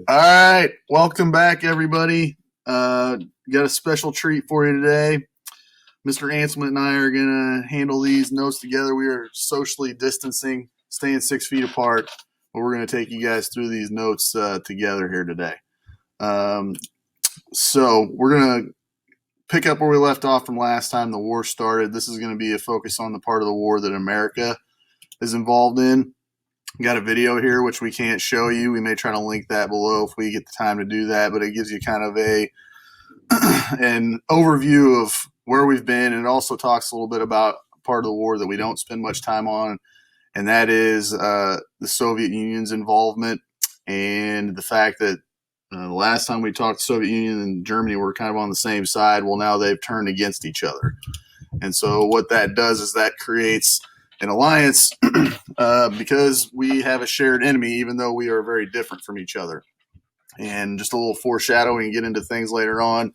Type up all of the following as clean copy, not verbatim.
All right, welcome back, everybody. Got a special treat for you today. Mr. Ansman and I are going to handle these notes together. We are socially distancing, staying 6 feet apart, but we're going to take you guys through these notes together here today. So we're going to pick up where we left off from last time the war started. This is going to be a focus on the part of the war that America is involved in. Got a video here, which we can't show you. We may try to link that below if we get the time to do that, but it gives you kind of an overview of where we've been, and it also talks a little bit about part of the war that we don't spend much time on, and that is the Soviet Union's involvement and the fact that the last time we talked, the Soviet Union and Germany were kind of on the same side. Well, now they've turned against each other. And so what that does is that creates an alliance because we have a shared enemy, even though we are very different from each other. And just a little foreshadowing and get into things later on.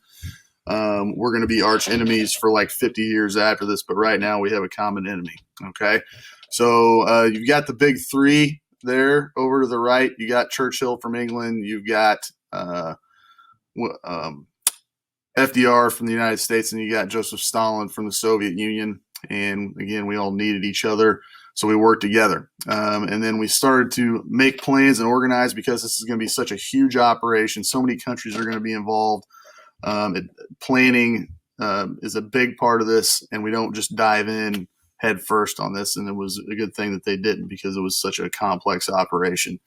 We're going to be arch enemies for like 50 years after this, but right now we have a common enemy. Okay. So you've got the big three there over to the right. You got Churchill from England. You've got FDR from the United States, and you got Joseph Stalin from the Soviet Union. And again, we all needed each other, so we worked together. And then we started to make plans and organize because this is going to be such a huge operation. So many countries are going to be involved. Planning is a big part of this, and we don't just dive in head first on this. And it was a good thing that they didn't because it was such a complex operation.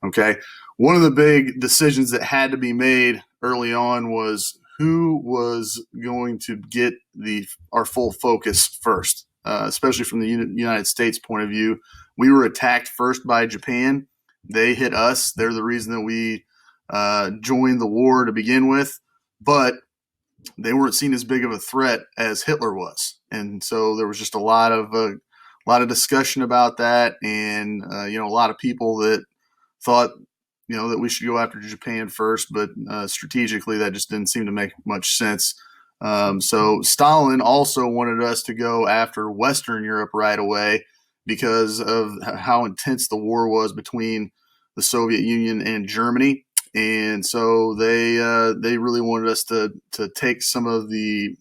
Okay. One of the big decisions that had to be made early on was who was going to get our full focus first, especially from the United States point of view. We were attacked first by Japan. They hit us. They're the reason that we joined the war to begin with, but they weren't seen as big of a threat as Hitler was. And so there was just a lot of discussion about that. And, a lot of people that thought, that we should go after Japan first, but strategically that just didn't seem to make much sense. So Stalin also wanted us to go after Western Europe right away because of how intense the war was between the Soviet Union and Germany. And so they really wanted us to take some of the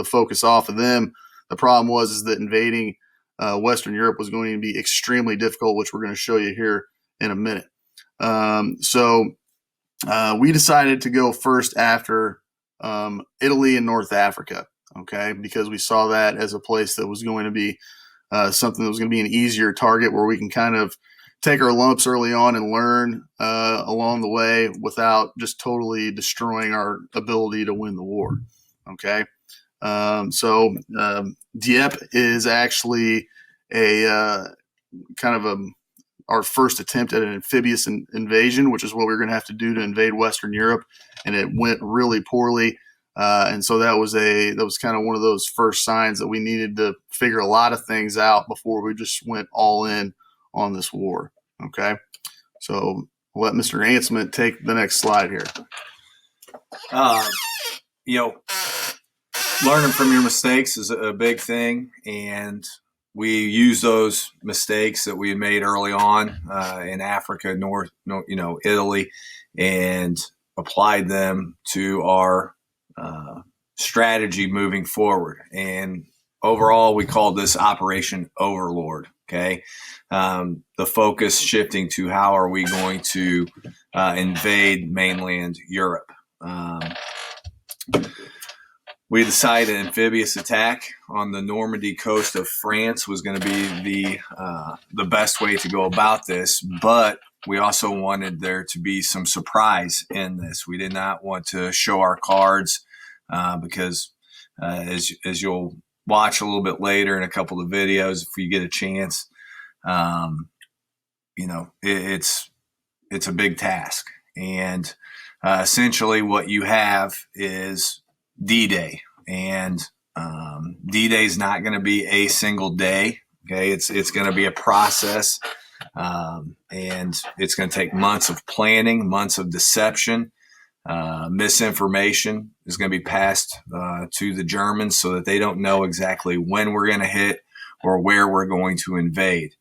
focus off of them. The problem is that invading Western Europe was going to be extremely difficult, which we're going to show you here in a minute. So we decided to go first after Italy and North Africa, okay, because we saw that as a place that was going to be something that was going to be an easier target where we can kind of take our lumps early on and learn along the way without just totally destroying our ability to win the war, okay? So Dieppe is actually our first attempt at an amphibious invasion, which is what we we're going to have to do to invade Western Europe, and it went really poorly. And so that was kind of one of those first signs that we needed to figure a lot of things out before we just went all in on this war. Okay, so I'll let Mr. Ansman take the next slide here. Learning from your mistakes is a big thing, and we use those mistakes that we made early on in Africa, Italy, and applied them to our strategy moving forward. And overall, we called this Operation Overlord. Okay, the focus shifting to how are we going to invade mainland Europe. We decided an amphibious attack on the Normandy coast of France was going to be the best way to go about this, but we also wanted there to be some surprise in this. We did not want to show our cards because as you'll watch a little bit later in a couple of videos, if you get a chance, it's a big task. And essentially what you have is D-Day, and D-Day is not going to be a single day. Okay, it's going to be a process, and it's going to take months of planning, months of deception. Misinformation is going to be passed to the Germans so that they don't know exactly when we're going to hit or where we're going to invade.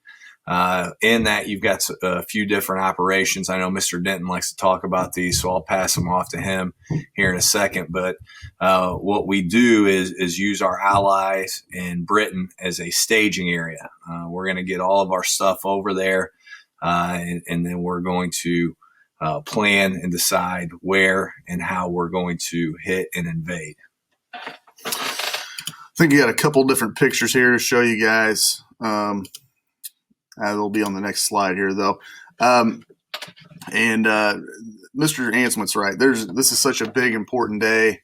In that, you've got a few different operations. I know Mr. Denton likes to talk about these, so I'll pass them off to him here in a second. But what we do is use our allies in Britain as a staging area. We're going to get all of our stuff over there, and then we're going to plan and decide where and how we're going to hit and invade. I think you got a couple different pictures here to show you guys. They'll be on the next slide here, though. Mr. Ansman's right. This is such a big, important day.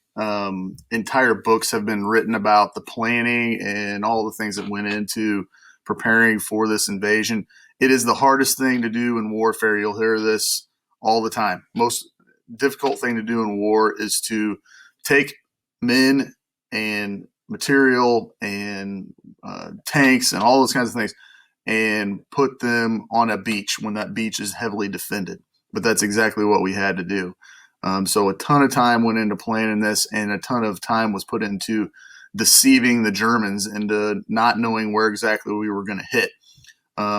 Entire books have been written about the planning and all the things that went into preparing for this invasion. It is the hardest thing to do in warfare. You'll hear this all the time. Most difficult thing to do in war is to take men and material and tanks and all those kinds of things and put them on a beach when that beach is heavily defended. But that's exactly what we had to do. So a ton of time went into planning this, and a ton of time was put into deceiving the Germans into not knowing where exactly we were going to hit.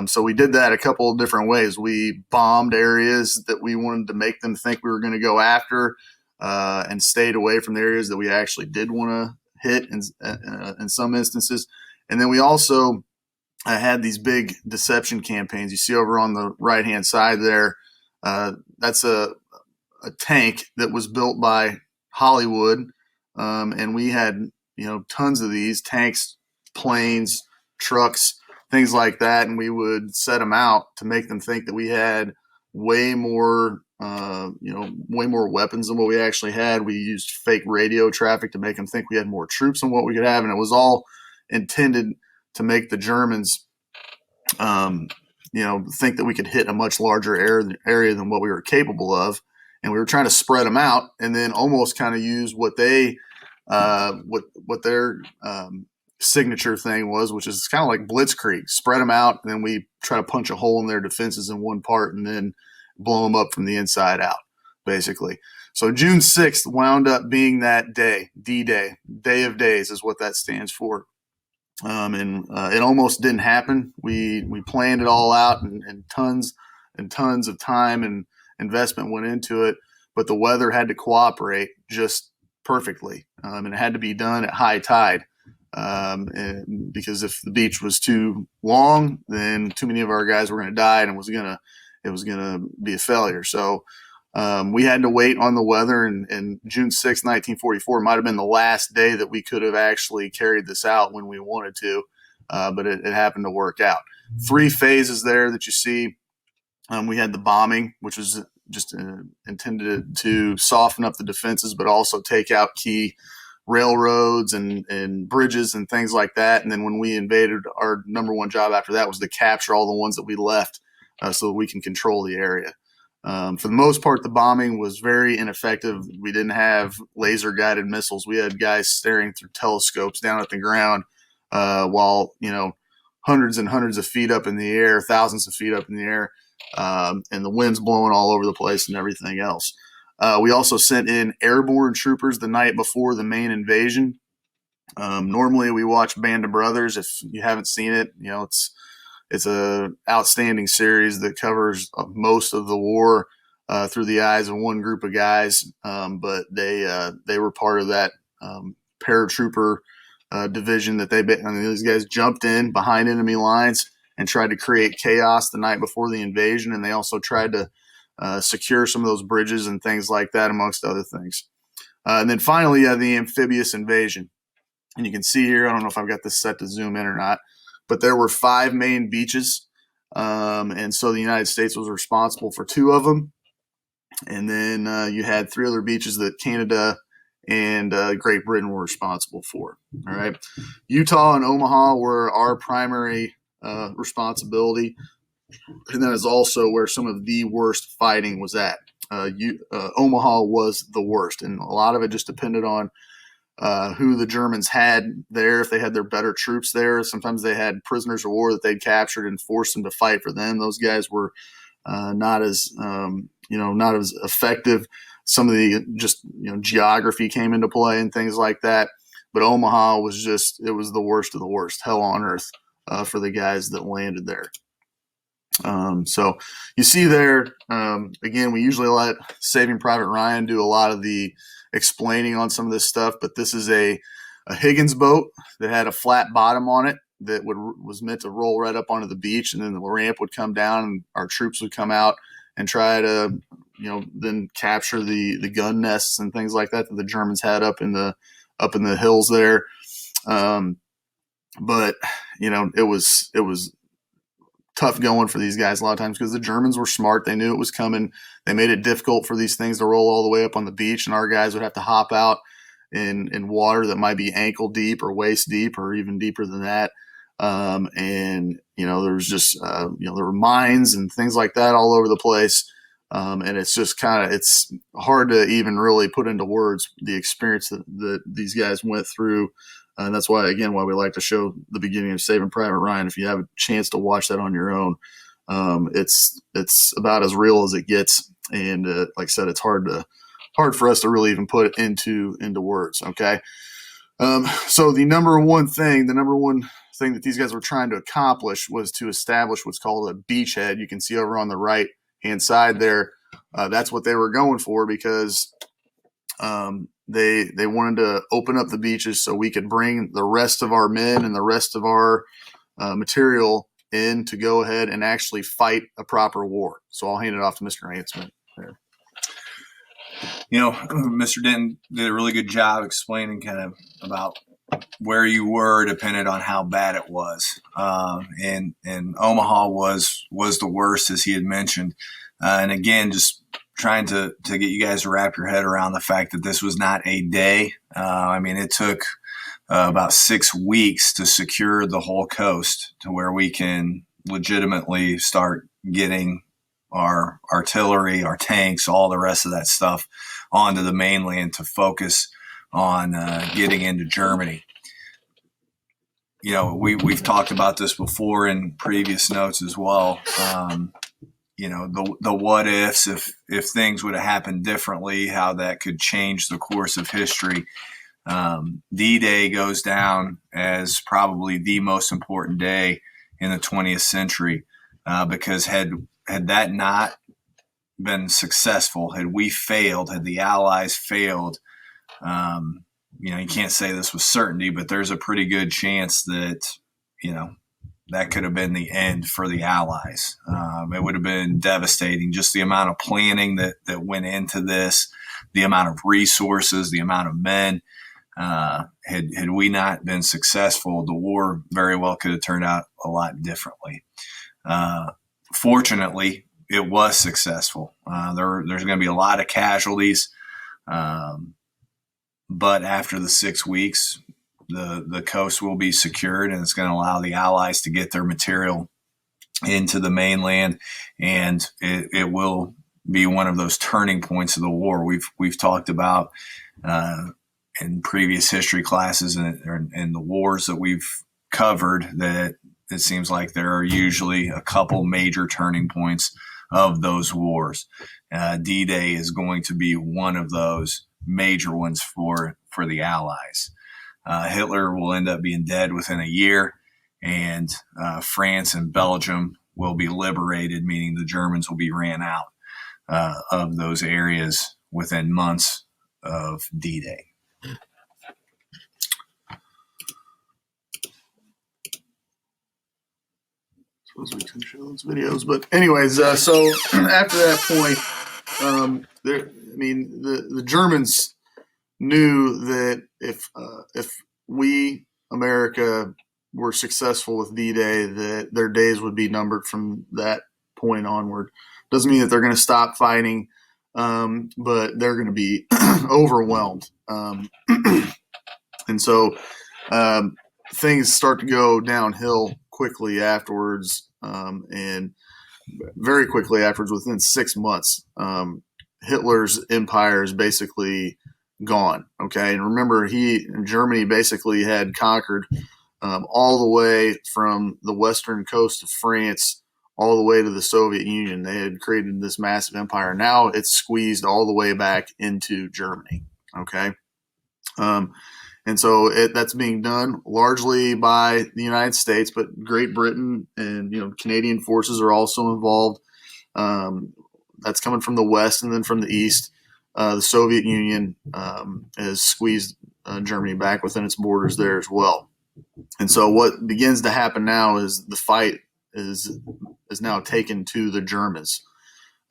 So we did that a couple of different ways. We bombed areas that we wanted to make them think we were going to go after, and stayed away from the areas that we actually did want to hit in some instances. And then we also had these big deception campaigns. You see over on the right-hand side there, that's a tank that was built by Hollywood, and we had tons of these tanks, planes, trucks, things like that, and we would set them out to make them think that we had way more weapons than what we actually had. We used fake radio traffic to make them think we had more troops than what we could have, and it was all intended to make the Germans think that we could hit a much larger area than what we were capable of. And we were trying to spread them out, and then almost kind of use what they what their signature thing was, which is kind of like blitzkrieg. Spread them out, and then we try to punch a hole in their defenses in one part and then blow them up from the inside out, basically. So June 6th wound up being that day, D-Day, Day of Days is what that stands for. It almost didn't happen. We planned it all out, and tons of time and investment went into it, but the weather had to cooperate just perfectly, and it had to be done at high tide, because if the beach was too long, then too many of our guys were going to die, and it was gonna be a failure. So we had to wait on the weather, and June 6, 1944 might have been the last day that we could have actually carried this out when we wanted to, but it happened to work out. 3 phases there that you see. We had the bombing, which was just intended to soften up the defenses, but also take out key railroads and bridges and things like that. And then when we invaded, our number one job after that was to capture all the ones that we left, so that we can control the area. For the most part, the bombing was very ineffective. We didn't have laser-guided missiles. We had guys staring through telescopes down at the ground, while hundreds and hundreds of feet up in the air, thousands of feet up in the air, and the wind's blowing all over the place and everything else. We also sent in airborne troopers the night before the main invasion. Normally, we watch Band of Brothers. If you haven't seen it, it's a outstanding series that covers most of the war through the eyes of one group of guys. But they were part of that paratrooper division that these guys jumped in behind enemy lines and tried to create chaos the night before the invasion. And they also tried to secure some of those bridges and things like that, amongst other things. And then finally, you have the amphibious invasion. And you can see here, I don't know if I've got this set to zoom in or not, but there were 5 main beaches. And so the United States was responsible for 2 of them. And then you had 3 other beaches that Canada and Great Britain were responsible for. All right. Utah and Omaha were our primary responsibility. And that is also where some of the worst fighting was at. Omaha was the worst. And a lot of it just depended on who the Germans had there. If they had their better troops there, sometimes they had prisoners of war that they'd captured and forced them to fight for them. Those guys were not as effective. Some of the geography came into play and things like that. But Omaha was it was the worst of the worst, hell on earth for the guys that landed there. So you see there, again, we usually let Saving Private Ryan do a lot of the explaining on some of this stuff, but this is a Higgins boat that had a flat bottom on it that was meant to roll right up onto the beach, and then the ramp would come down and our troops would come out and try to, then capture the gun nests and things like that the Germans had up in the hills there. But it was tough going for these guys a lot of times because the Germans were smart. They knew it was coming. They made it difficult for these things to roll all the way up on the beach, and our guys would have to hop out in water that might be ankle deep or waist deep or even deeper than that. And there was just there were mines and things like that all over the place. And it's just it's hard to even really put into words the experience that these guys went through. And that's why we like to show the beginning of Saving Private Ryan. If you have a chance to watch that on your own, it's about as real as it gets. And like I said, it's hard for us to really even put it into words. Okay. So the number one thing that these guys were trying to accomplish was to establish what's called a beachhead. You can see over on the right hand side there. That's what they were going for because they wanted to open up the beaches so we could bring the rest of our men and the rest of our material in to go ahead and actually fight a proper war. So I'll hand it off to Mr. Ansman there. Mr. Denton did a really good job explaining kind of about where you were depended on how bad it was. And Omaha was the worst, as he had mentioned. And again, just trying to get you guys to wrap your head around the fact that this was not a day. It took about 6 weeks to secure the whole coast to where we can legitimately start getting our artillery, our tanks, all the rest of that stuff onto the mainland to focus on getting into Germany. We've talked about this before in previous notes as well. The what ifs, if things would have happened differently, how that could change the course of history. D-Day goes down as probably the most important day in the 20th century because had that not been successful, had we failed, had the Allies failed, you can't say this with certainty, but there's a pretty good chance that, that could have been the end for the Allies. It would have been devastating, just the amount of planning that went into this, the amount of resources, the amount of men. Had we not been successful, the war very well could have turned out a lot differently. Fortunately, it was successful. There's going to be a lot of casualties. But after the 6 weeks, the coast will be secured, and it's going to allow the Allies to get their material into the mainland, and it will be one of those turning points of the war. We've talked about in previous history classes and the wars that we've covered that it seems like there are usually a couple major turning points of those wars. D-Day is going to be one of those major ones for the Allies. Hitler will end up being dead within a year, and France and Belgium will be liberated, meaning the Germans will be ran out of those areas within months of D-Day. Suppose we can show those videos, but anyways, so after that point, the Germans knew that if we, America, were successful with D-Day, that their days would be numbered from that point onward. Doesn't mean that they're going to stop fighting, but they're going to be overwhelmed. And so things start to go downhill quickly afterwards, and very quickly afterwards, within 6 months, Hitler's empire is basically gone. Okay, and remember, Germany basically had conquered all the way from the western coast of France all the way to the Soviet Union. They had created this massive empire. Now it's squeezed all the way back into Germany. Okay, And so that's being done largely by the United States, but Great Britain and Canadian forces are also involved. That's coming from the west, and then from the east, the Soviet Union has squeezed Germany back within its borders there as well. And so what begins to happen now is the fight is now taken to the Germans.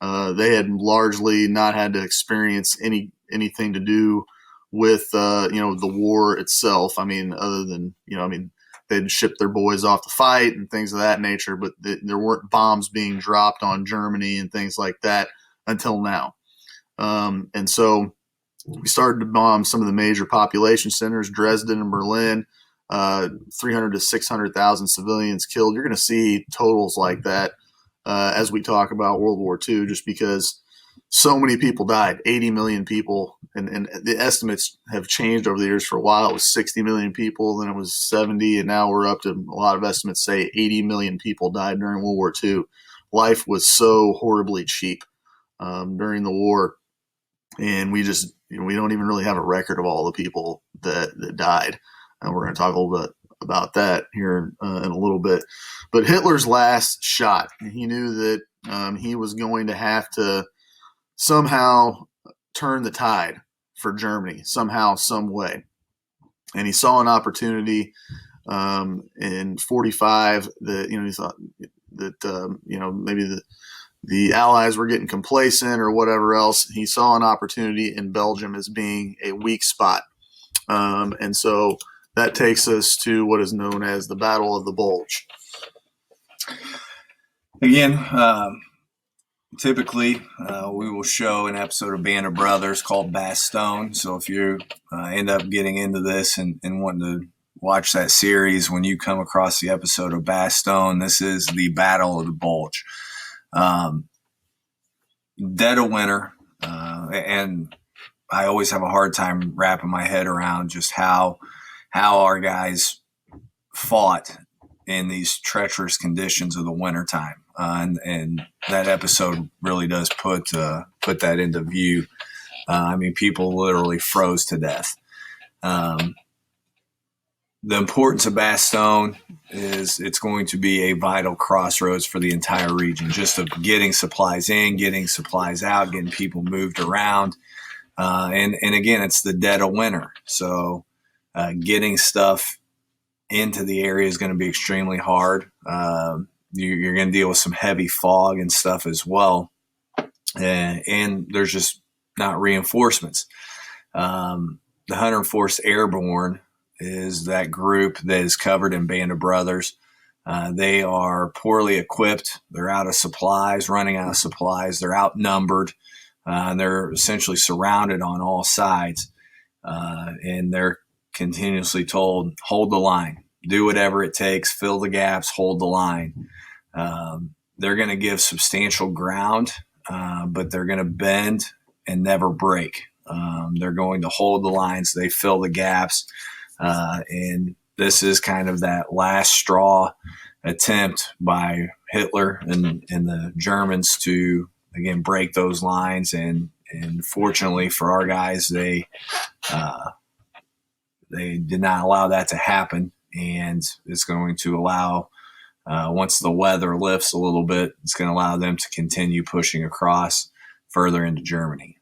They had largely not had to experience anything to do with the war itself. I mean, other than they'd shipped their boys off to fight and things of that nature, but there weren't bombs being dropped on Germany and things like that until now. And so we started to bomb some of the major population centers, Dresden and Berlin. 300 to 600,000 civilians killed. You're going to see totals like that as we talk about World War II, just because so many people died, 80 million people, and the estimates have changed over the years. For a while, it was 60 million people, then it was 70, and now we're up to a lot of estimates say 80 million people died during World War II. Life was so horribly cheap during the war, and we just we don't even really have a record of all the people that died. And we're going to talk a little bit about that here in a little bit. But Hitler's last shot, he knew that he was going to have to somehow turn the tide for Germany, somehow, some way. And he saw an opportunity in 45 that, he thought that, maybe the Allies were getting complacent or whatever else. He saw an opportunity in Belgium as being a weak spot. And so that takes us to what is known as the Battle of the Bulge. Again, typically we will show an episode of Band of Brothers called Bastogne. So if you end up getting into this and wanting to watch that series, when you come across the episode of Bastogne, this is the Battle of the Bulge. Dead of winter, and I always have a hard time wrapping my head around just how our guys fought in these treacherous conditions of the wintertime. And that episode really does put that into view. People literally froze to death. The importance of Bastogne is it's going to be a vital crossroads for the entire region, just of getting supplies in, getting supplies out, getting people moved around. And again, it's the dead of winter. So getting stuff into the area is going to be extremely hard. You're going to deal with some heavy fog and stuff as well. And there's just not reinforcements. The 104th Airborne is that group that is covered in Band of Brothers. They are poorly equipped. They're out of supplies, running out of supplies. They're outnumbered. They're essentially surrounded on all sides. And they're continuously told, hold the line, do whatever it takes, fill the gaps, hold the line. They're going to give substantial ground, but they're going to bend and never break. They're going to hold the lines, they fill the gaps. And this is kind of that last straw attempt by Hitler and the Germans to, again, break those lines. And fortunately for our guys, they did not allow that to happen, and it's going to allow, once the weather lifts a little bit, it's going to allow them to continue pushing across further into Germany.